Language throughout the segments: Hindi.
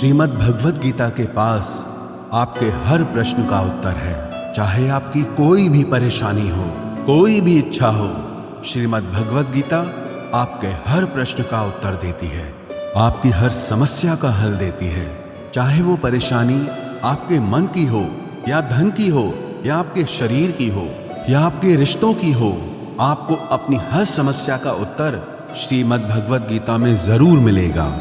श्रीमद् भगवद गीता के पास आपके हर प्रश्न का उत्तर है। चाहे आपकी कोई भी परेशानी हो, कोई भी इच्छा हो, श्रीमद् भगवद गीता आपके हर प्रश्न का उत्तर देती है, आपकी हर समस्या का हल देती है। चाहे वो परेशानी आपके मन की हो या धन की हो या आपके शरीर की हो या आपके रिश्तों की हो, आपको अपनी हर समस्या का उत्तर श्रीमद् भगवद गीता में जरूर मिलेगा।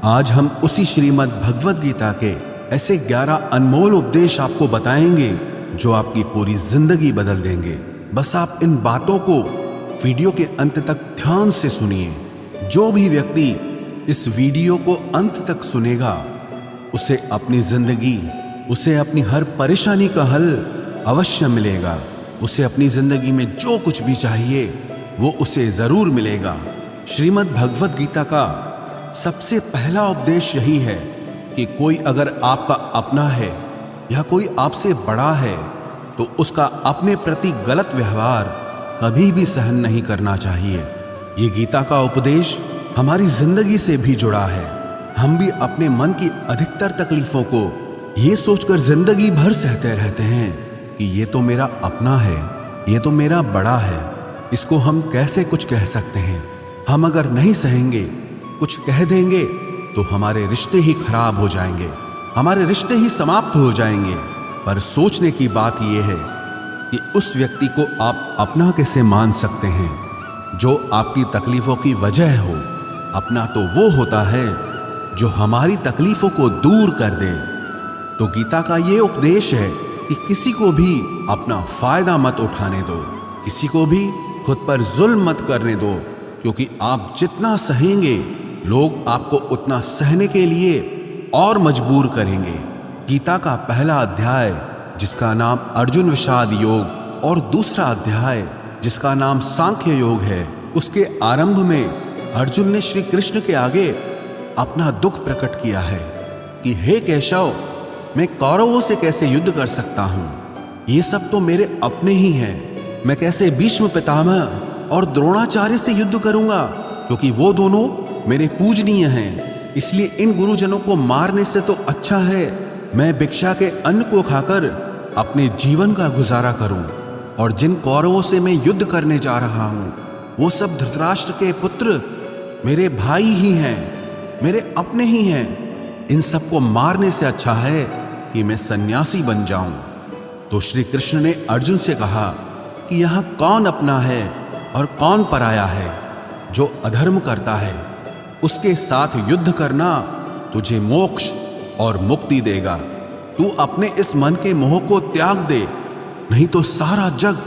आज हम उसी श्रीमद् भगवद गीता के ऐसे 11 अनमोल उपदेश आपको बताएंगे जो आपकी पूरी जिंदगी बदल देंगे। बस आप इन बातों को वीडियो के अंत तक ध्यान से सुनिए। जो भी व्यक्ति इस वीडियो को अंत तक सुनेगा उसे अपनी जिंदगी, उसे अपनी हर परेशानी का हल अवश्य मिलेगा। उसे अपनी जिंदगी में जो कुछ भी चाहिए वो उसे जरूर मिलेगा। श्रीमद् भगवद गीता का सबसे पहला उपदेश यही है कि कोई अगर आपका अपना है या कोई आपसे बड़ा है तो उसका अपने प्रति गलत व्यवहार कभी भी सहन नहीं करना चाहिए। ये गीता का उपदेश हमारी जिंदगी से भी जुड़ा है। हम भी अपने मन की अधिकतर तकलीफों को ये सोचकर जिंदगी भर सहते रहते हैं कि ये तो मेरा अपना है, ये तो मेरा बड़ा है, इसको हम कैसे कुछ कह सकते हैं। हम अगर नहीं सहेंगे, कुछ कह देंगे तो हमारे रिश्ते ही खराब हो जाएंगे, हमारे रिश्ते ही समाप्त हो जाएंगे। पर सोचने की बात यह है कि उस व्यक्ति को आप अपना कैसे मान सकते हैं जो आपकी तकलीफों की वजह हो। अपना तो वो होता है जो हमारी तकलीफों को दूर कर दे। तो गीता का ये उपदेश है कि किसी को भी अपना फायदा मत उठाने दो, किसी को भी खुद पर जुल्म मत करने दो, क्योंकि आप जितना सहेंगे लोग आपको उतना सहने के लिए और मजबूर करेंगे। गीता का पहला अध्याय जिसका नाम अर्जुन विषाद योग और दूसरा अध्याय जिसका नाम सांख्य योग है, उसके आरंभ में अर्जुन ने श्री कृष्ण के आगे अपना दुख प्रकट किया है कि हे केशव, मैं कौरवों से कैसे युद्ध कर सकता हूं? ये सब तो मेरे अपने ही हैं। मैं कैसे भीष्म पितामह और द्रोणाचार्य से युद्ध करूंगा, क्योंकि वो दोनों मेरे पूजनीय हैं। इसलिए इन गुरुजनों को मारने से तो अच्छा है मैं भिक्षा के अन्न को खाकर अपने जीवन का गुजारा करूं। और जिन कौरवों से मैं युद्ध करने जा रहा हूं वो सब धृतराष्ट्र के पुत्र मेरे भाई ही हैं, मेरे अपने ही हैं। इन सबको मारने से अच्छा है कि मैं सन्यासी बन जाऊं। तो श्री कृष्ण ने अर्जुन से कहा कि यहां कौन अपना है और कौन पराया है। जो अधर्म करता है उसके साथ युद्ध करना तुझे मोक्ष और मुक्ति देगा। तू अपने इस मन के मोह को त्याग दे, नहीं तो सारा जग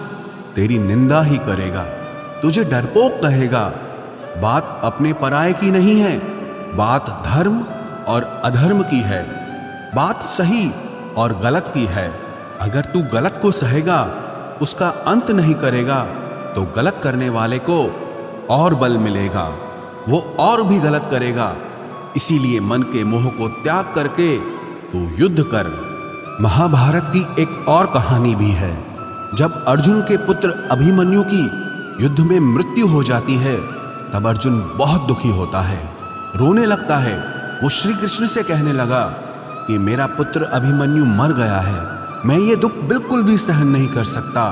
तेरी निंदा ही करेगा, तुझे डरपोक कहेगा। बात अपने पराये की नहीं है, बात धर्म और अधर्म की है, बात सही और गलत की है। अगर तू गलत को सहेगा, उसका अंत नहीं करेगा, तो गलत करने वाले को और बल मिलेगा, वो और भी गलत करेगा। इसीलिए मन के मोह को त्याग करके तू युद्ध कर। महाभारत की एक और कहानी भी है। जब अर्जुन के पुत्र अभिमन्यु की युद्ध में मृत्यु हो जाती है तब अर्जुन बहुत दुखी होता है, रोने लगता है। वो श्री कृष्ण से कहने लगा कि मेरा पुत्र अभिमन्यु मर गया है, मैं ये दुख बिल्कुल भी सहन नहीं कर सकता,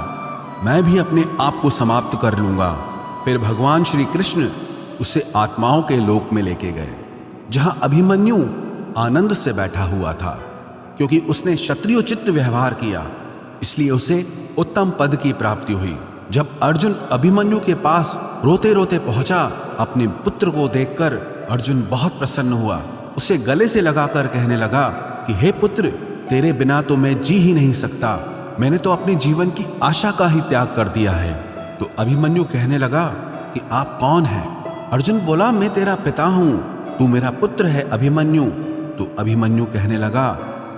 मैं भी अपने आप को समाप्त कर लूंगा। फिर भगवान श्री कृष्ण उसे आत्माओं के लोक में लेके गए, जहां अभिमन्यु आनंद से बैठा हुआ था, क्योंकि उसने क्षत्रियोचित व्यवहार किया, इसलिए उसे उत्तम पद की प्राप्ति हुई। जब अर्जुन अभिमन्यु के पास रोते रोते पहुंचा, अपने पुत्र को देखकर अर्जुन बहुत प्रसन्न हुआ। उसे गले से लगाकर कहने लगा कि हे पुत्र, तेरे बिना तो मैं जी ही नहीं सकता, मैंने तो अपने जीवन की आशा का ही त्याग कर दिया है। तो अभिमन्यु कहने लगा कि आप कौन हैं? अर्जुन बोला, मैं तेरा पिता हूं, तू मेरा पुत्र है अभिमन्यु। तो अभिमन्यु कहने लगा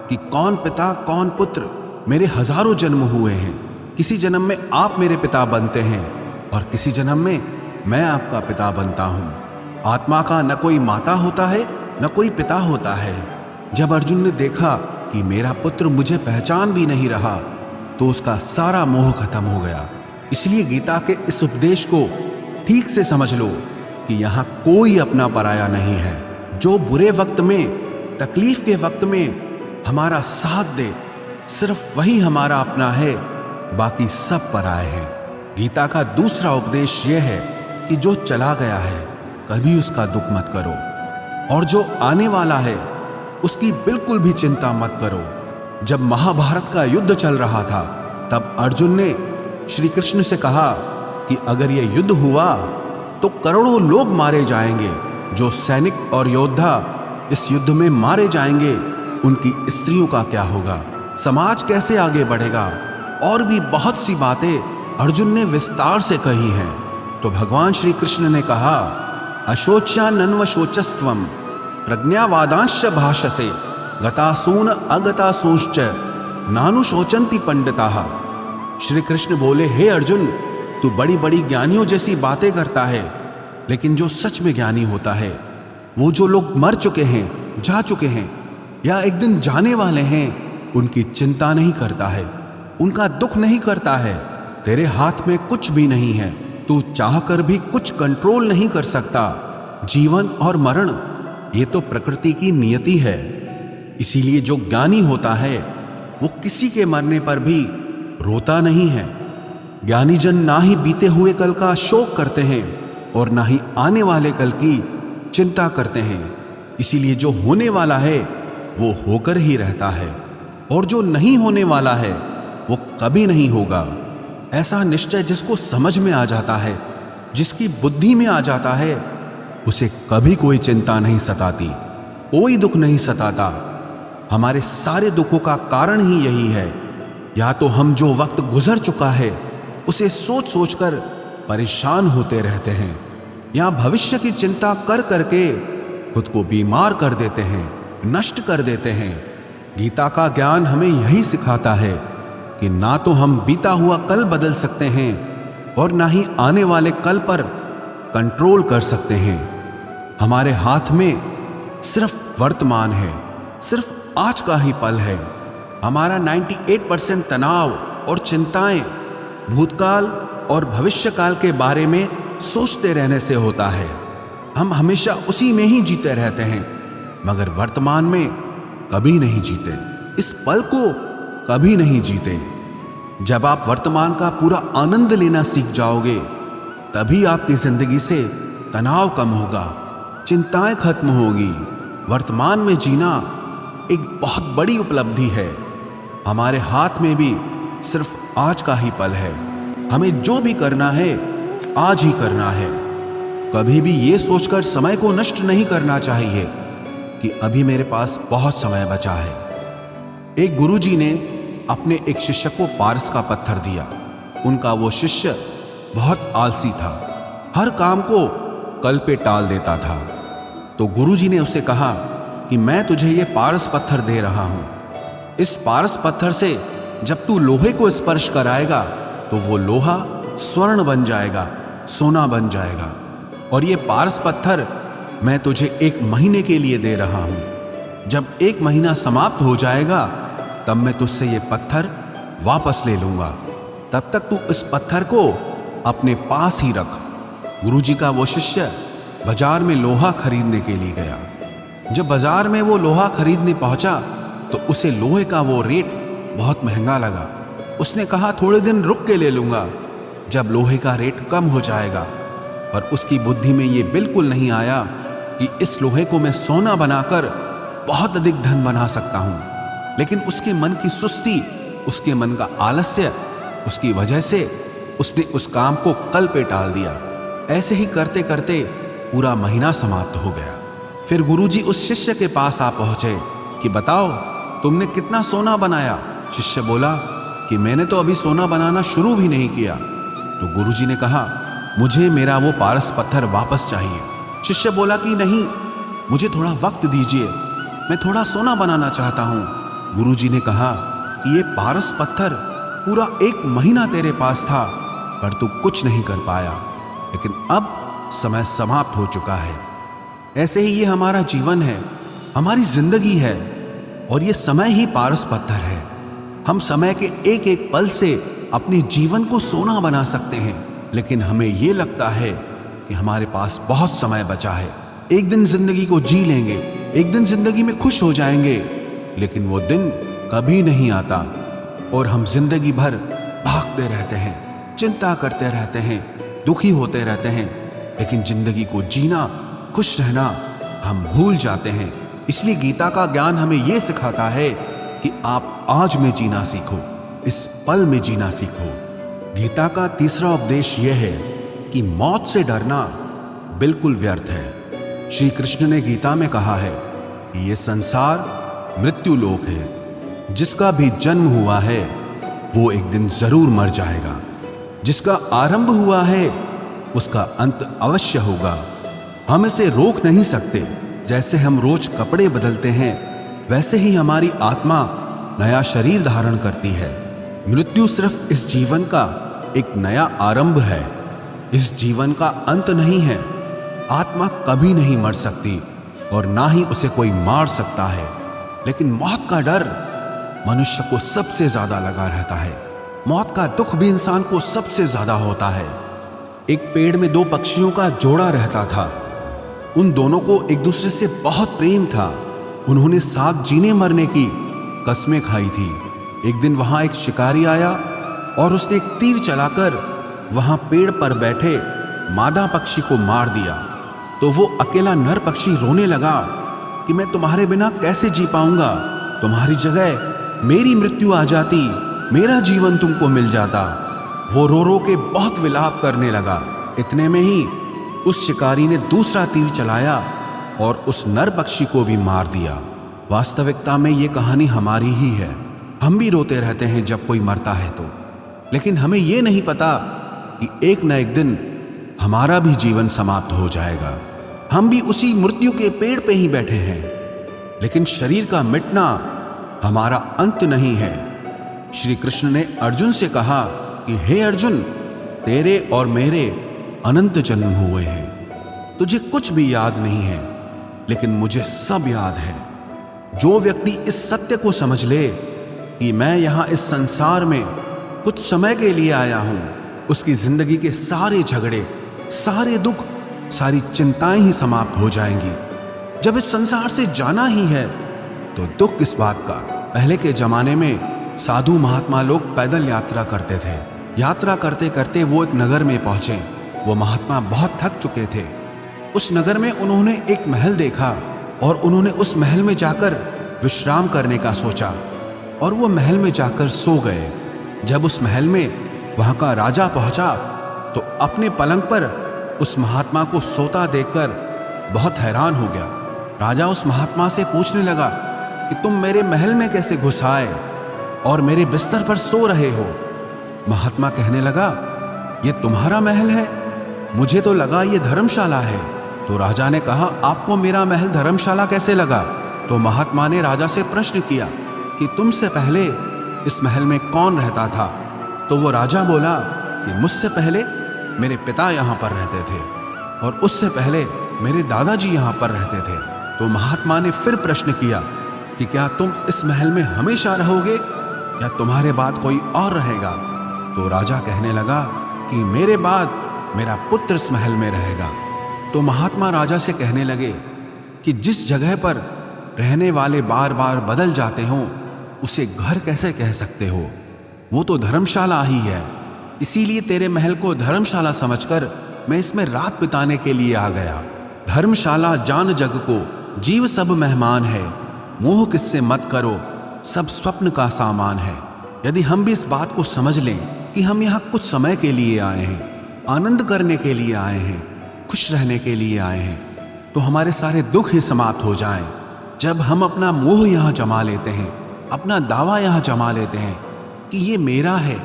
कि कौन पिता कौन पुत्र, मेरे हजारों जन्म हुए हैं, किसी जन्म में आप मेरे पिता बनते हैं और किसी जन्म में मैं आपका पिता बनता हूं। आत्मा का न कोई माता होता है न कोई पिता होता है। जब अर्जुन ने देखा कि मेरा पुत्र मुझे पहचान भी नहीं रहा तो उसका सारा मोह खत्म हो गया। इसलिए गीता के इस उपदेश को ठीक से समझ लो कि यहाँ कोई अपना पराया नहीं है। जो बुरे वक्त में तकलीफ के वक्त में हमारा साथ दे, सिर्फ वही हमारा अपना है, बाकी सब पराए हैं। गीता का दूसरा उपदेश यह है कि जो चला गया है कभी उसका दुख मत करो, और जो आने वाला है उसकी बिल्कुल भी चिंता मत करो। जब महाभारत का युद्ध चल रहा था तब अर्जुन ने श्री कृष्ण से कहा कि अगर यह युद्ध हुआ तो करोड़ों लोग मारे जाएंगे। जो सैनिक और योद्धा इस युद्ध में मारे जाएंगे उनकी स्त्रियों का क्या होगा, समाज कैसे आगे बढ़ेगा। और भी बहुत सी बातें अर्जुन ने विस्तार से कही हैं। तो भगवान श्री कृष्ण ने कहा, अशोच्यानन्व शोचस्त्वम प्रज्ञावादांश भाषसे गतासून अगतासूश्च नानुशोचन्ति पंडिताः। श्री कृष्ण बोले, हे अर्जुन, तू बड़ी बड़ी ज्ञानियों जैसी बातें करता है, लेकिन जो सच में ज्ञानी होता है, वो जो लोग मर चुके हैं, जा चुके हैं या एक दिन जाने वाले हैं, उनकी चिंता नहीं करता है, उनका दुख नहीं करता है। तेरे हाथ में कुछ भी नहीं है, तू चाहकर भी कुछ कंट्रोल नहीं कर सकता। जीवन और मरण ये तो प्रकृति की नियति है। इसीलिए जो ज्ञानी होता है वो किसी के मरने पर भी रोता नहीं है। ज्ञानी जन ना ही बीते हुए कल का शोक करते हैं और ना ही आने वाले कल की चिंता करते हैं। इसीलिए जो होने वाला है वो होकर ही रहता है, और जो नहीं होने वाला है वो कभी नहीं होगा। ऐसा निश्चय जिसको समझ में आ जाता है, जिसकी बुद्धि में आ जाता है, उसे कभी कोई चिंता नहीं सताती, कोई दुख नहीं सताता। हमारे सारे दुखों का कारण ही यही है। या तो हम जो वक्त गुजर चुका है उसे सोच सोचकर परेशान होते रहते हैं, या भविष्य की चिंता कर करके खुद को बीमार कर देते हैं, नष्ट कर देते हैं। गीता का ज्ञान हमें यही सिखाता है कि ना तो हम बीता हुआ कल बदल सकते हैं और ना ही आने वाले कल पर कंट्रोल कर सकते हैं। हमारे हाथ में सिर्फ वर्तमान है, सिर्फ आज का ही पल है। हमारा 98% तनाव और चिंताएं भूतकाल और भविष्यकाल के बारे में सोचते रहने से होता है। हम हमेशा उसी में ही जीते रहते हैं, मगर वर्तमान में कभी नहीं जीते, इस पल को कभी नहीं जीते। जब आप वर्तमान का पूरा आनंद लेना सीख जाओगे, तभी आपकी जिंदगी से तनाव कम होगा, चिंताएं खत्म होगी। वर्तमान में जीना एक बहुत बड़ी उपलब्धि है। हमारे हाथ में भी सिर्फ आज का ही पल है। हमें जो भी करना है आज ही करना है। कभी भी ये सोचकर समय को नष्ट नहीं करना चाहिए कि अभी मेरे पास बहुत समय बचा है। एक गुरुजी ने अपने एक शिष्य को पारस का पत्थर दिया। उनका वो शिष्य बहुत आलसी था, हर काम को कल पे टाल देता था। तो गुरुजी ने उसे कहा कि मैं तुझे ये पारस पत्थर दे रहा हूं। इस पारस पत्थर से जब तू लोहे को स्पर्श कराएगा तो वो लोहा स्वर्ण बन जाएगा, सोना बन जाएगा। और ये पारस पत्थर मैं तुझे 1 महीने के लिए दे रहा हूं। जब 1 महीना समाप्त हो जाएगा तब मैं तुझसे ये पत्थर वापस ले लूंगा। तब तक तू इस पत्थर को अपने पास ही रख। गुरुजी का वो शिष्य बाजार में लोहा खरीदने के लिए गया। जब बाजार में वो लोहा खरीदने पहुंचा तो उसे लोहे का वो रेट बहुत महंगा लगा। उसने कहा थोड़े दिन रुक के ले लूंगा, जब लोहे का रेट कम हो जाएगा। पर उसकी बुद्धि में ये बिल्कुल नहीं आया कि इस लोहे को मैं सोना बनाकर बहुत अधिक धन बना सकता हूं। लेकिन उसके मन की सुस्ती, उसके मन का आलस्य, उसकी वजह से उसने उस काम को कल पे टाल दिया। ऐसे ही करते करते पूरा महीना समाप्त हो गया। फिर गुरुजी उस शिष्य के पास आ पहुंचे कि बताओ तुमने कितना सोना बनाया। शिष्य बोला कि मैंने तो अभी सोना बनाना शुरू भी नहीं किया। तो गुरुजी ने कहा मुझे मेरा वो पारस पत्थर वापस चाहिए। शिष्य बोला कि नहीं, मुझे थोड़ा वक्त दीजिए, मैं थोड़ा सोना बनाना चाहता हूँ। गुरुजी ने कहा कि ये पारस पत्थर पूरा 1 महीना तेरे पास था, पर तू कुछ नहीं कर पाया, लेकिन अब समय समाप्त हो चुका है। ऐसे ही ये हमारा जीवन है, हमारी जिंदगी है, और ये समय ही पारस पत्थर है। हम समय के एक एक पल से अपने जीवन को सोना बना सकते हैं, लेकिन हमें ये लगता है कि हमारे पास बहुत समय बचा है, एक दिन जिंदगी को जी लेंगे, एक दिन जिंदगी में खुश हो जाएंगे, लेकिन वो दिन कभी नहीं आता और हम जिंदगी भर भागते रहते हैं, चिंता करते रहते हैं, दुखी होते रहते हैं, लेकिन जिंदगी को जीना, खुश रहना हम भूल जाते हैं। इसलिए गीता का ज्ञान हमें यह सिखाता है कि आप आज में जीना सीखो, इस पल में जीना सीखो। गीता का तीसरा उपदेश यह है कि मौत से डरना बिल्कुल व्यर्थ है। श्री कृष्ण ने गीता में कहा है कि यह संसार मृत्यु लोक है। जिसका भी जन्म हुआ है वो एक दिन जरूर मर जाएगा। जिसका आरंभ हुआ है उसका अंत अवश्य होगा। हम इसे रोक नहीं सकते। जैसे हम रोज कपड़े बदलते हैं, वैसे ही हमारी आत्मा नया शरीर धारण करती है। मृत्यु सिर्फ इस जीवन का एक नया आरंभ है, इस जीवन का अंत नहीं है। आत्मा कभी नहीं मर सकती और ना ही उसे कोई मार सकता है, लेकिन मौत का डर मनुष्य को सबसे ज्यादा लगा रहता है। मौत का दुख भी इंसान को सबसे ज्यादा होता है। एक पेड़ में दो पक्षियों का जोड़ा रहता था। उन दोनों को एक दूसरे से बहुत प्रेम था। उन्होंने साथ जीने मरने की कस्में खाई थी। एक दिन वहां एक शिकारी आया और उसने एक तीर चलाकर वहां पेड़ पर बैठे मादा पक्षी को मार दिया। तो वो अकेला नर पक्षी रोने लगा कि मैं तुम्हारे बिना कैसे जी पाऊंगा। तुम्हारी जगह मेरी मृत्यु आ जाती, मेरा जीवन तुमको मिल जाता। वो रो रो के बहुत विलाप करने लगा। इतने में ही उस शिकारी ने दूसरा तीर चलाया और उस नर पक्षी को भी मार दिया। वास्तविकता में ये कहानी हमारी ही है। हम भी रोते रहते हैं जब कोई मरता है तो, लेकिन हमें ये नहीं पता कि एक न एक दिन हमारा भी जीवन समाप्त हो जाएगा। हम भी उसी मृत्यु के पेड़ पे ही बैठे हैं, लेकिन शरीर का मिटना हमारा अंत नहीं है। श्री कृष्ण ने अर्जुन से कहा कि हे अर्जुन, तेरे और मेरे अनंत जन्म हुए हैं। तुझे कुछ भी याद नहीं है, लेकिन मुझे सब याद है। जो व्यक्ति इस सत्य को समझ ले कि मैं यहां इस संसार में कुछ समय के लिए आया हूं, उसकी जिंदगी के सारे झगड़े, सारे दुख, सारी चिंताएं ही समाप्त हो जाएंगी। जब इस संसार से जाना ही है तो दुख किस बात का। पहले के जमाने में साधु महात्मा लोग पैदल यात्रा करते थे। यात्रा करते करते वो एक नगर में पहुंचे। वो महात्मा बहुत थक चुके थे। उस नगर में उन्होंने एक महल देखा और उन्होंने उस महल में जाकर विश्राम करने का सोचा और वो महल में जाकर सो गए। जब उस महल में वहां का राजा पहुंचा तो अपने पलंग पर उस महात्मा को सोता देखकर बहुत हैरान हो गया। राजा उस महात्मा से पूछने लगा कि तुम मेरे महल में कैसे घुस आए और मेरे बिस्तर पर सो रहे हो। महात्मा कहने लगा, ये तुम्हारा महल है? मुझे तो लगा ये धर्मशाला है। तो राजा ने कहा, आपको मेरा महल धर्मशाला कैसे लगा? तो महात्मा ने राजा से प्रश्न किया कि तुमसे पहले इस महल में कौन रहता था? तो वो राजा बोला कि मुझसे पहले मेरे पिता यहाँ पर रहते थे और उससे पहले मेरे दादाजी यहाँ पर रहते थे। तो महात्मा ने फिर प्रश्न किया कि क्या तुम इस महल में हमेशा रहोगे या तुम्हारे बाद कोई और रहेगा? तो राजा कहने लगा कि मेरे बाद मेरा पुत्र इस महल में रहेगा। तो महात्मा राजा से कहने लगे कि जिस जगह पर रहने वाले बार बार बदल जाते हों उसे घर कैसे कह सकते हो? वो तो धर्मशाला ही है। इसीलिए तेरे महल को धर्मशाला समझकर मैं इसमें रात बिताने के लिए आ गया। धर्मशाला जान जग को, जीव सब मेहमान है। मोह किससे मत करो, सब स्वप्न का सामान है। यदि हम भी इस बात को समझ लें कि हम यहाँ कुछ समय के लिए आए हैं, आनंद करने के लिए आए हैं, खुश रहने के लिए आए हैं, तो हमारे सारे दुख ही समाप्त हो जाएं। जब हम अपना मोह यहाँ जमा लेते हैं, अपना दावा यहाँ जमा लेते हैं कि ये मेरा है,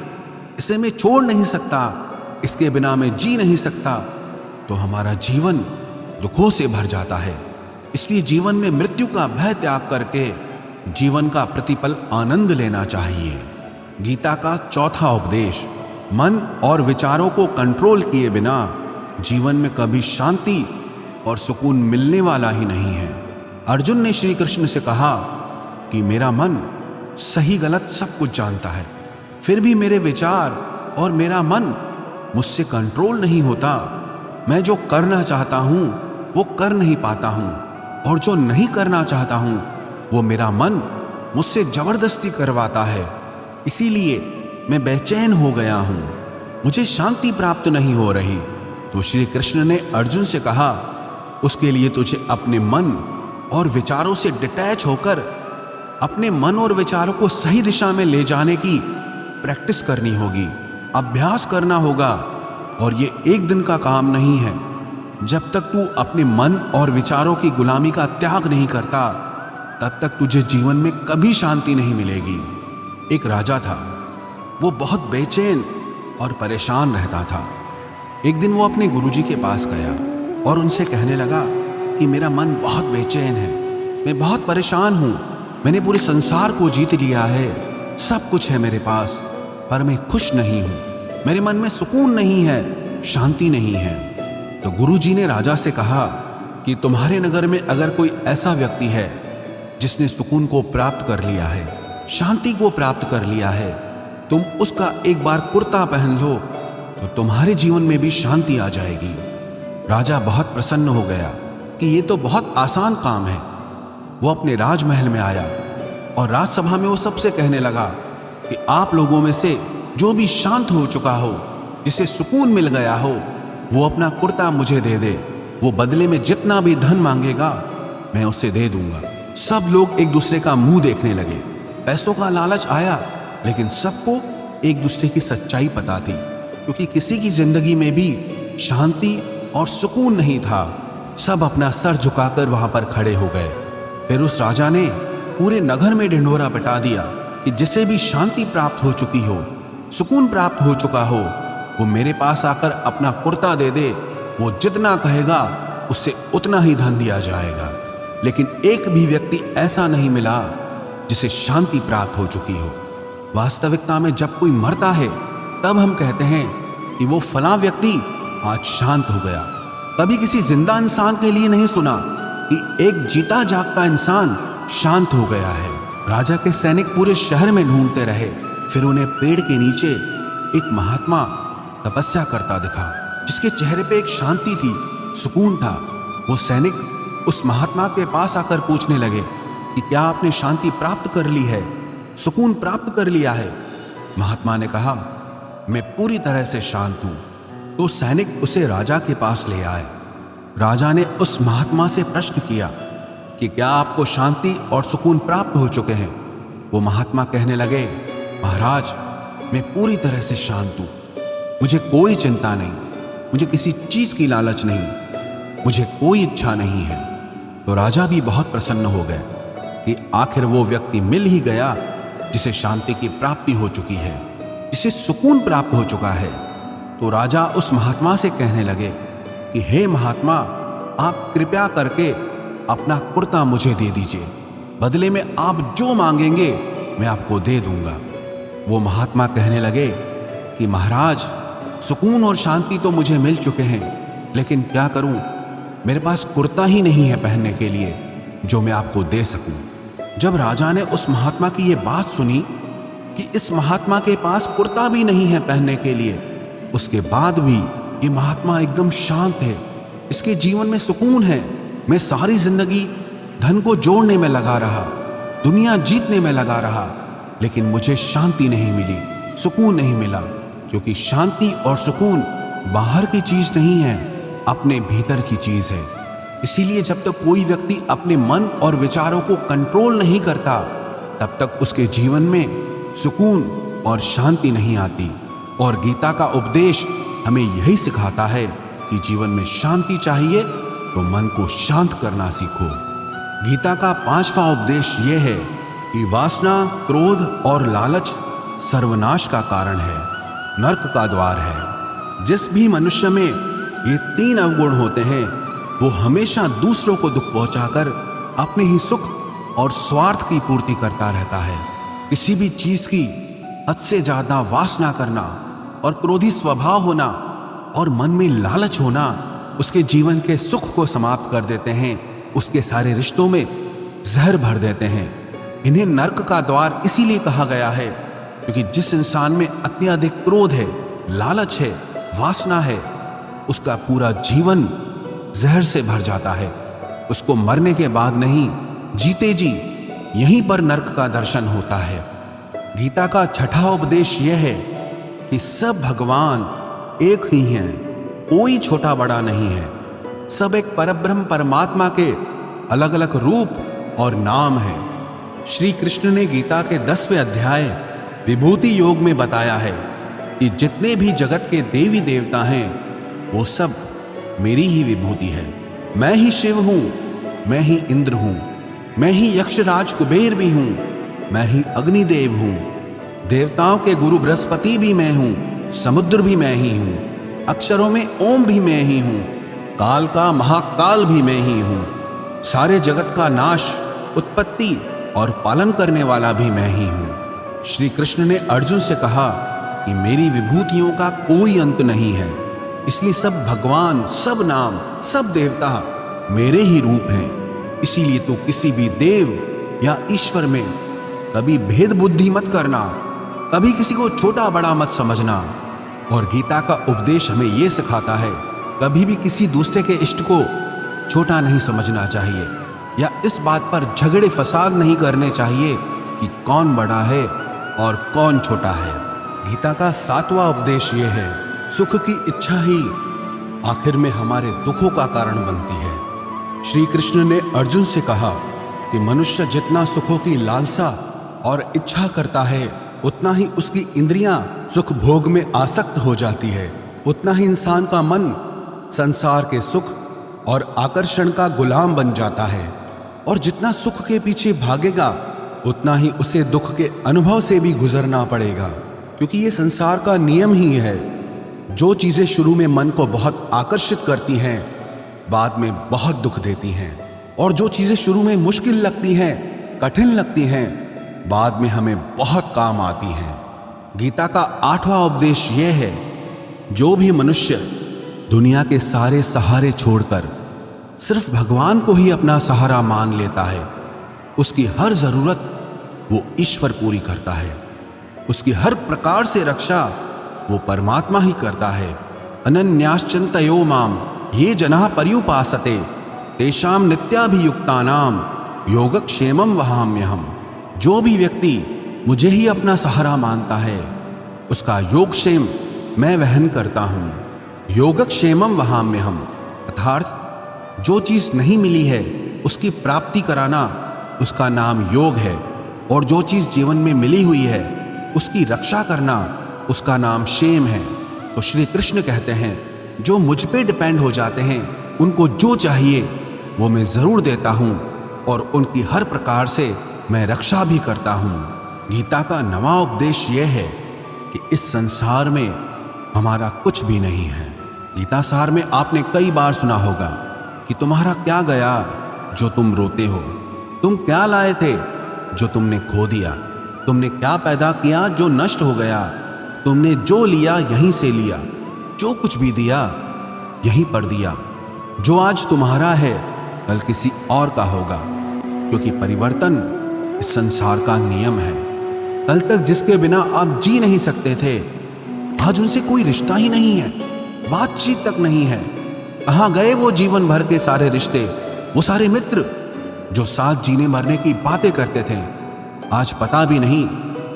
इसे मैं छोड़ नहीं सकता, इसके बिना मैं जी नहीं सकता, तो हमारा जीवन दुखों से भर जाता है। इसलिए जीवन में मृत्यु का भय त्याग करके जीवन का प्रतिपल आनंद लेना चाहिए। गीता का चौथा उपदेश, मन और विचारों को कंट्रोल किए बिना जीवन में कभी शांति और सुकून मिलने वाला ही नहीं है। अर्जुन ने श्री कृष्ण से कहा कि मेरा मन सही गलत सब कुछ जानता है, फिर भी मेरे विचार और मेरा मन मुझसे कंट्रोल नहीं होता। मैं जो करना चाहता हूं वो कर नहीं पाता हूं। और जो नहीं करना चाहता हूं वो मेरा मन मुझसे जबरदस्ती करवाता है। इसीलिए मैं बेचैन हो गया हूं, मुझे शांति प्राप्त नहीं हो रही। तो श्री कृष्ण ने अर्जुन से कहा, उसके लिए तुझे अपने मन और विचारों से डिटैच होकर अपने मन और विचारों को सही दिशा में ले जाने की प्रैक्टिस करनी होगी, अभ्यास करना होगा। और ये एक दिन का काम नहीं है। जब तक तू अपने मन और विचारों की गुलामी का त्याग नहीं करता, तब तक तुझे जीवन में कभी शांति नहीं मिलेगी। एक राजा था, वो बहुत बेचैन और परेशान रहता था। एक दिन वो अपने गुरुजी के पास गया और उनसे कहने लगा कि मेरा मन बहुत बेचैन है, मैं बहुत परेशान हूँ, मैंने पूरे संसार को जीत लिया है, सब कुछ है मेरे पास, पर मैं खुश नहीं हूँ, मेरे मन में सुकून नहीं है, शांति नहीं है। तो गुरुजी ने राजा से कहा कि तुम्हारे नगर में अगर कोई ऐसा व्यक्ति है जिसने सुकून को प्राप्त कर लिया है, शांति को प्राप्त कर लिया है, तुम उसका एक बार कुर्ता पहन लो तो तुम्हारे जीवन में भी शांति आ जाएगी। राजा बहुत प्रसन्न हो गया कि ये तो बहुत आसान काम है। वो अपने राजमहल में आया और राजसभा में वो सबसे कहने लगा कि आप लोगों में से जो भी शांत हो चुका हो, जिसे सुकून मिल गया हो, वो अपना कुर्ता मुझे दे दे। वो बदले में जितना भी धन मांगेगा मैं उसे दे दूंगा। सब लोग एक दूसरे का मुंह देखने लगे। पैसों का लालच आया, लेकिन सबको एक दूसरे की सच्चाई पता थी, क्योंकि किसी की जिंदगी में भी शांति और सुकून नहीं था। सब अपना सर झुकाकर वहां पर खड़े हो गए। फिर उस राजा ने पूरे नगर में ढिंढोरा पिटा दिया कि जिसे भी शांति प्राप्त हो चुकी हो, सुकून प्राप्त हो चुका हो, वो मेरे पास आकर अपना कुर्ता दे दे। वो जितना कहेगा उससे उतना ही धन दिया जाएगा। लेकिन एक भी व्यक्ति ऐसा नहीं मिला जिसे शांति प्राप्त हो चुकी हो। वास्तविकता में जब कोई मरता है तब हम कहते हैं कि वो फलां व्यक्ति आज शांत हो गया। कभी किसी जिंदा इंसान के लिए नहीं सुना कि एक जीता जागता इंसान शांत हो गया है। राजा के सैनिक पूरे शहर में ढूंढते रहे, फिर उन्हें पेड़ के नीचे एक महात्मा तपस्या करता दिखा, जिसके चेहरे पे एक शांति थी, सुकून था। वो सैनिक उस महात्मा के पास आकर पूछने लगे कि क्या आपने शांति प्राप्त कर ली है, सुकून प्राप्त कर लिया है? महात्मा ने कहा, मैं पूरी तरह से शांत हूं। तो सैनिक उसे राजा के पास ले आए। राजा ने उस महात्मा से प्रश्न किया कि क्या आपको शांति और सुकून प्राप्त हो चुके हैं? वो महात्मा कहने लगे, महाराज, मैं पूरी तरह से शांत हूं, मुझे कोई चिंता नहीं, मुझे किसी चीज की लालच नहीं, मुझे कोई इच्छा नहीं है। तो राजा भी बहुत प्रसन्न हो गए कि आखिर वो व्यक्ति मिल ही गया जिसे शांति की प्राप्ति हो चुकी है, जिसे सुकून प्राप्त हो चुका है। तो राजा उस महात्मा से कहने लगे कि हे महात्मा, आप कृपया करके अपना कुर्ता मुझे दे दीजिए, बदले में आप जो मांगेंगे मैं आपको दे दूंगा। वो महात्मा कहने लगे कि महाराज, सुकून और शांति तो मुझे मिल चुके हैं, लेकिन क्या करूं, मेरे पास कुर्ता ही नहीं है पहनने के लिए जो मैं आपको दे सकूं। जब राजा ने उस महात्मा की ये बात सुनी कि इस महात्मा के पास कुर्ता भी नहीं है पहनने के लिए, उसके बाद भी ये महात्मा एकदम शांत है, इसके जीवन में सुकून है, मैं सारी जिंदगी धन को जोड़ने में लगा रहा, दुनिया जीतने में लगा रहा, लेकिन मुझे शांति नहीं मिली, सुकून नहीं मिला। क्योंकि शांति और सुकून बाहर की चीज नहीं है, अपने भीतर की चीज है। इसीलिए जब तक कोई व्यक्ति अपने मन और विचारों को कंट्रोल नहीं करता, तब तक उसके जीवन में सुकून और शांति नहीं आती। और गीता का उपदेश हमें यही सिखाता है कि जीवन में शांति चाहिए तो मन को शांत करना सीखो। गीता का 5वां उपदेश यह है कि वासना, क्रोध और लालच सर्वनाश का कारण है, नरक का द्वार है। जिस भी मनुष्य में ये 3 अवगुण होते हैं, वो हमेशा दूसरों को दुख पहुंचाकर अपने ही सुख और स्वार्थ की पूर्ति करता रहता है। किसी भी चीज की हद से ज्यादा वासना करना और क्रोधी स्वभाव होना और मन में लालच होना उसके जीवन के सुख को समाप्त कर देते हैं, उसके सारे रिश्तों में जहर भर देते हैं। इन्हें नरक का द्वार इसीलिए कहा गया है क्योंकि जिस इंसान में अत्यधिक क्रोध है, लालच है, वासना है, उसका पूरा जीवन जहर से भर जाता है, उसको मरने के बाद नहीं, जीते जी यहीं पर नरक का दर्शन होता है। गीता का छठा उपदेश यह है कि सब भगवान एक ही हैं, कोई छोटा बड़ा नहीं है। सब एक परब्रह्म परमात्मा के अलग अलग रूप और नाम हैं। श्री कृष्ण ने गीता के 10वें अध्याय विभूति योग में बताया है कि जितने भी जगत के देवी देवता हैं वो सब मेरी ही विभूति है। मैं ही शिव हूं, मैं ही इंद्र हूं, मैं ही यक्षराज कुबेर भी हूं, मैं ही अग्निदेव हूं, देवताओं के गुरु बृहस्पति भी मैं हूं, समुद्र भी मैं ही हूं, अक्षरों में ओम भी मैं ही हूं, काल का महाकाल भी मैं ही हूं, सारे जगत का नाश, उत्पत्ति और पालन करने वाला भी मैं ही हूं। श्री कृष्ण ने अर्जुन से कहा कि मेरी विभूतियों का कोई अंत नहीं है, इसलिए सब भगवान, सब नाम, सब देवता मेरे ही रूप हैं। इसीलिए तो किसी भी देव या ईश्वर में कभी भेद बुद्धि मत करना, कभी किसी को छोटा बड़ा मत समझना। और गीता का उपदेश हमें यह सिखाता है कभी भी किसी दूसरे के इष्ट को छोटा नहीं समझना चाहिए, या इस बात पर झगड़े फसाद नहीं करने चाहिए कि कौन बड़ा है और कौन छोटा है। गीता का 7वां उपदेश यह है, सुख की इच्छा ही आखिर में हमारे दुखों का कारण बनती है। श्री कृष्ण ने अर्जुन से कहा कि मनुष्य जितना सुखों की लालसा और इच्छा करता है उतना ही उसकी इंद्रियां सुख भोग में आसक्त हो जाती है, उतना ही इंसान का मन संसार के सुख और आकर्षण का गुलाम बन जाता है। और जितना सुख के पीछे भागेगा उतना ही उसे दुख के अनुभव से भी गुजरना पड़ेगा, क्योंकि ये संसार का नियम ही है। जो चीजें शुरू में मन को बहुत आकर्षित करती हैं बाद में बहुत दुख देती हैं, और जो चीजें शुरू में मुश्किल लगती हैं, कठिन लगती हैं, बाद में हमें बहुत काम आती हैं। गीता का 8वां उपदेश यह है, जो भी मनुष्य दुनिया के सारे सहारे छोड़कर सिर्फ भगवान को ही अपना सहारा मान लेता है, उसकी हर जरूरत वो ईश्वर पूरी करता है, उसकी हर प्रकार से रक्षा वो परमात्मा ही करता है। अनन्याश्चिन्तयो माम ये जनाः पर्युपासते तेषां नित्याभियुक्तानां योगक्षेमं वहाम्यहम्। जो भी व्यक्ति मुझे ही अपना सहारा मानता है उसका योगक्षेम मैं वहन करता हूँ। योगक्षेमं वहाम्यहम् अर्थात जो चीज नहीं मिली है उसकी प्राप्ति कराना उसका नाम योग है, और जो चीज जीवन में मिली हुई है उसकी रक्षा करना उसका नाम क्षेम है। तो श्री कृष्ण कहते हैं, जो मुझ पे डिपेंड हो जाते हैं उनको जो चाहिए वो मैं जरूर देता हूँ, और उनकी हर प्रकार से मैं रक्षा भी करता हूँ। गीता का 9वां उपदेश यह है कि इस संसार में हमारा कुछ भी नहीं है। गीता सार में आपने कई बार सुना होगा कि तुम्हारा क्या गया जो तुम रोते हो, तुम क्या लाए थे जो तुमने खो दिया, तुमने क्या पैदा किया जो नष्ट हो गया, तुमने जो लिया यहीं से लिया, जो कुछ भी दिया यहीं पर दिया। जो आज तुम्हारा है कल किसी और का होगा, क्योंकि परिवर्तन इस संसार का नियम है। कल तक जिसके बिना आप जी नहीं सकते थे आज उनसे कोई रिश्ता ही नहीं है, बातचीत तक नहीं है। कहाँ गए वो जीवन भर के सारे रिश्ते, वो सारे मित्र जो साथ जीने मरने की बातें करते थे, आज पता भी नहीं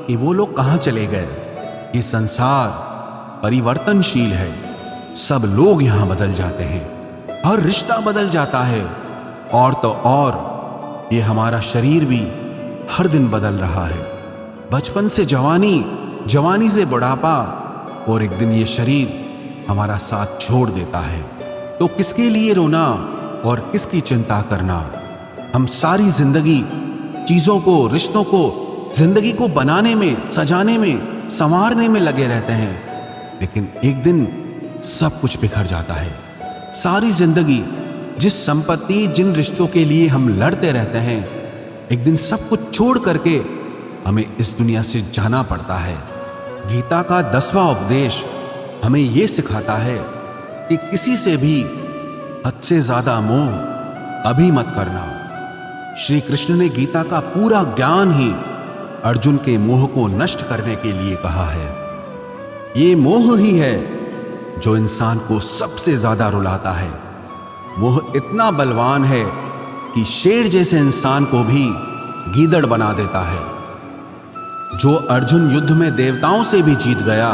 कि वो लोग कहाँ चले गए। ये संसार परिवर्तनशील है, सब लोग यहाँ बदल जाते हैं, हर रिश्ता बदल जाता है, और तो और ये हमारा शरीर भी हर दिन बदल रहा है। बचपन से जवानी, जवानी से बुढ़ापा, और एक दिन ये शरीर हमारा साथ छोड़ देता है। तो किसके लिए रोना और किसकी चिंता करना। हम सारी जिंदगी चीजों को, रिश्तों को, जिंदगी को बनाने में, सजाने में, संवारने में लगे रहते हैं, लेकिन एक दिन सब कुछ बिखर जाता है। सारी जिंदगी जिस संपत्ति, जिन रिश्तों के लिए हम लड़ते रहते हैं, एक दिन सब कुछ छोड़ करके हमें इस दुनिया से जाना पड़ता है। गीता का 10वां उपदेश हमें यह सिखाता है कि किसी से भी हद से ज्यादा मोह कभी मत करना। श्री कृष्ण ने गीता का पूरा ज्ञान ही अर्जुन के मोह को नष्ट करने के लिए कहा है। ये मोह ही है जो इंसान को सबसे ज्यादा रुलाता है। मोह इतना बलवान है कि शेर जैसे इंसान को भी गीदड़ बना देता है। जो अर्जुन युद्ध में देवताओं से भी जीत गया,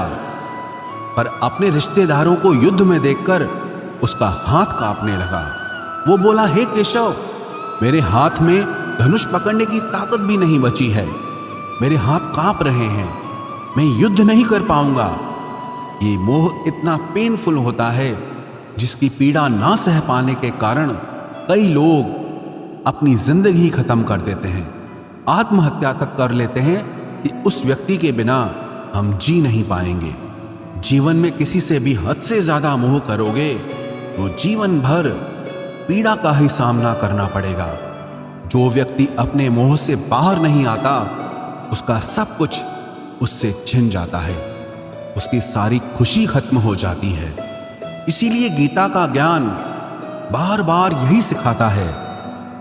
पर अपने रिश्तेदारों को युद्ध में देखकर उसका हाथ कांपने लगा। वो बोला, हे केशव, मेरे हाथ में धनुष पकड़ने की ताकत भी नहीं बची है, मेरे हाथ कांप रहे हैं, मैं युद्ध नहीं कर पाऊंगा। ये मोह इतना पेनफुल होता है जिसकी पीड़ा ना सह पाने के कारण कई लोग अपनी जिंदगी खत्म कर देते हैं, आत्महत्या तक कर लेते हैं कि उस व्यक्ति के बिना हम जी नहीं पाएंगे। जीवन में किसी से भी हद से ज्यादा मोह करोगे तो जीवन भर पीड़ा का ही सामना करना पड़ेगा। जो व्यक्ति अपने मोह से बाहर नहीं आता, उसका सब कुछ उससे छिन जाता है, उसकी सारी खुशी खत्म हो जाती है। इसीलिए गीता का ज्ञान बार बार यही सिखाता है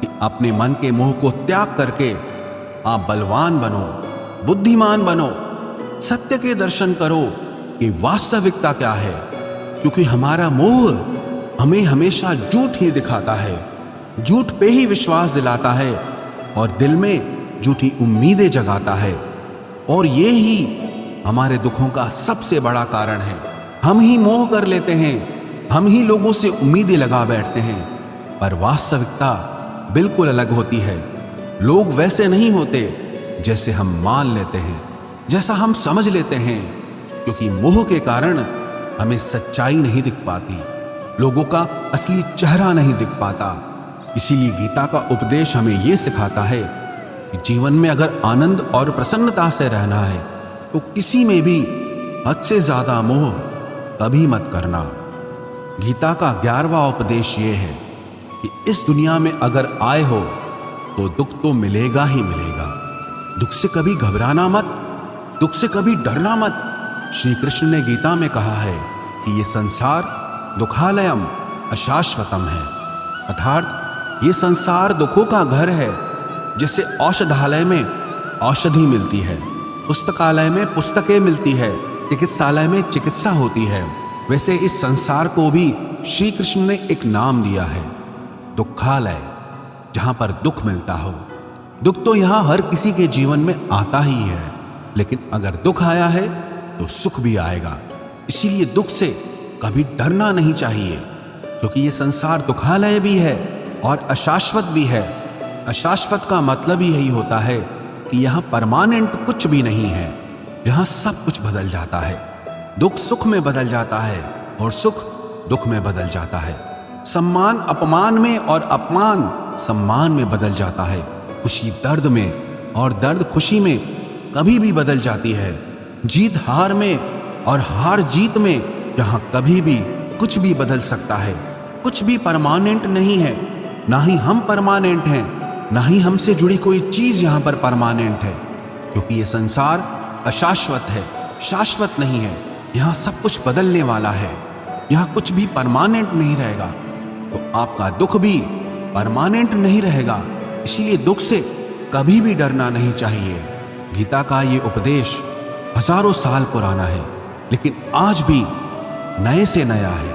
कि अपने मन के मोह को त्याग करके आप बलवान बनो, बुद्धिमान बनो, सत्य के दर्शन करो कि वास्तविकता क्या है। क्योंकि हमारा मोह हमें हमेशा झूठ ही दिखाता है, झूठ पे ही विश्वास दिलाता है और दिल में झूठी उम्मीदें जगाता है। और ये ही हमारे दुखों का सबसे बड़ा कारण है। हम ही मोह कर लेते हैं, हम ही लोगों से उम्मीदें लगा बैठते हैं, पर वास्तविकता बिल्कुल अलग होती है। लोग वैसे नहीं होते जैसे हम मान लेते हैं, जैसा हम समझ लेते हैं, क्योंकि मोह के कारण हमें सच्चाई नहीं दिख पाती, लोगों का असली चेहरा नहीं दिख पाता। इसीलिए गीता का उपदेश हमें यह सिखाता है कि जीवन में अगर आनंद और प्रसन्नता से रहना है तो किसी में भी हद से ज्यादा मोह कभी मत करना। गीता का 11वां उपदेश ये है कि इस दुनिया में अगर आए हो तो दुख तो मिलेगा ही मिलेगा। दुख से कभी घबराना मत, दुख से कभी डरना मत। श्री कृष्ण ने गीता में कहा है कि ये संसार दुखालयम अशाश्वतम है, अर्थात ये संसार दुखों का घर है। जैसे औषधालय में औषधि मिलती है, पुस्तकालय में पुस्तकें मिलती है, चिकित्सालय में चिकित्सा होती है, वैसे इस संसार को भी श्री कृष्ण ने एक नाम दिया है, दुखालय, जहां पर दुख मिलता हो। दुख तो यहां हर किसी के जीवन में आता ही है, लेकिन अगर दुख आया है तो सुख भी आएगा। इसीलिए दुख से कभी डरना नहीं चाहिए, क्योंकि ये संसार दुखालय भी है और अशाश्वत भी है। अशाश्वत का मतलब ही यही होता है कि यहाँ परमानेंट कुछ भी नहीं है, यहाँ सब कुछ बदल जाता है। दुख सुख में बदल जाता है और सुख दुख में बदल जाता है। सम्मान अपमान में और अपमान सम्मान में बदल जाता है। खुशी दर्द में और दर्द खुशी में कभी भी बदल जाती है। जीत हार में और हार जीत में जहाँ कभी भी कुछ भी बदल सकता है। कुछ भी परमानेंट नहीं है, ना ही हम परमानेंट हैं, ना ही हमसे जुड़ी कोई चीज यहाँ पर परमानेंट है, क्योंकि ये संसार अशाश्वत है, शाश्वत नहीं है। यहाँ सब कुछ बदलने वाला है, यहाँ कुछ भी परमानेंट नहीं रहेगा, तो आपका दुख भी परमानेंट नहीं रहेगा। इसीलिए दुख से कभी भी डरना नहीं चाहिए। गीता का ये उपदेश हजारों साल पुराना है, लेकिन आज भी नए से नया है।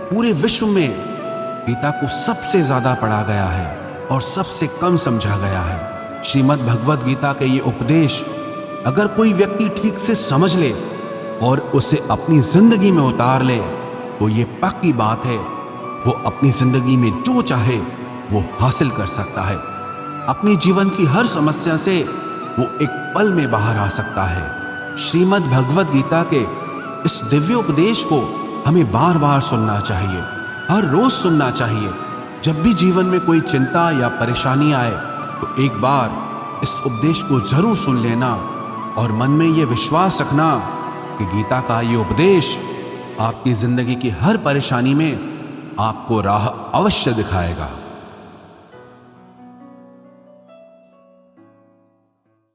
पूरे विश्व में गीता को सबसे ज्यादा पढ़ा गया है और सबसे कम समझा गया है। श्रीमद् भगवद गीता के ये उपदेश अगर कोई व्यक्ति ठीक से समझ ले और उसे अपनी जिंदगी में उतार ले तो ये पक्की बात है, वो अपनी जिंदगी में जो चाहे वो हासिल कर सकता है। अपने जीवन की हर समस्या से वो एक पल में बाहर आ सकता है। श्रीमद् भगवद गीता के इस दिव्य उपदेश को हमें बार बार सुनना चाहिए, हर रोज सुनना चाहिए। जब भी जीवन में कोई चिंता या परेशानी आए तो एक बार इस उपदेश को जरूर सुन लेना और मन में ये विश्वास रखना कि गीता का ये उपदेश आपकी जिंदगी की हर परेशानी में आपको राह अवश्य दिखाएगा।